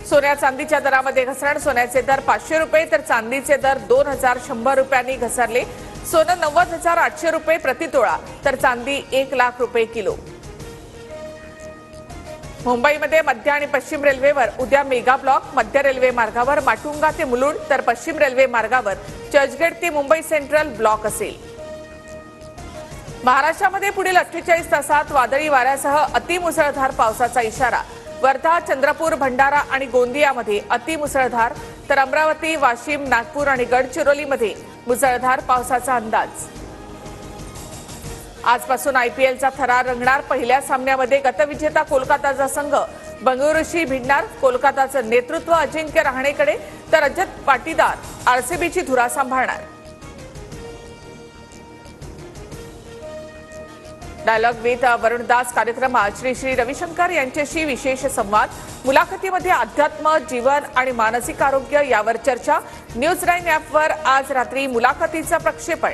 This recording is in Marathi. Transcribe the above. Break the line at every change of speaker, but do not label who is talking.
सोन्या चांदीच्या दरामध्ये घसरण. सोन्याचे दर 500 रुपये तर चांदीचे दर 2100 रुपयांनी घसरले. सोनं 90,800 रुपये प्रति तोळा तर चांदी 1,00,000 रुपये किलो. मुंबईमध्ये मध्य आणि पश्चिम रेल्वेवर उद्या मेगा ब्लॉक. मध्य रेल्वे मार्गावर माटुंगा ते मुलुंड तर पश्चिम रेल्वे मार्गावर चर्चगेट ते मुंबई सेंट्रल ब्लॉक असेल. महाराष्ट्रामध्ये पुढील 48 तासात वादळी वाऱ्यासह अतिमुसळधार पावसाचा इशारा. वर्धा, चंद्रपूर, भंडारा आणि गोंदियामध्ये अतिमुसळधार तर अमरावती, वाशिम, नागपूर आणि गडचिरोलीमध्ये मुसळधार पावसाचा अंदाज. आजपासून आयपीएलचा थरार रंगणार. पहिल्या सामन्यामध्ये गतविजेता कोलकाताचा संघ बंगळुरूशी भिडणार. कोलकाताचं नेतृत्व अजिंक्य रहाणेकडे तर रजत पाटीदार आरसीबीची धुरा सांभाळणार. डायलॉग विथ वरुण दास कार्यक्रमात श्री श्री रविशंकर यांच्याशी विशेष संवाद. मुलाखतीमध्ये अध्यात्म, जीवन आणि मानसिक आरोग्य यावर चर्चा. न्यूज 9 ॲपवर आज रात्री मुलाखतीचं प्रक्षेपण.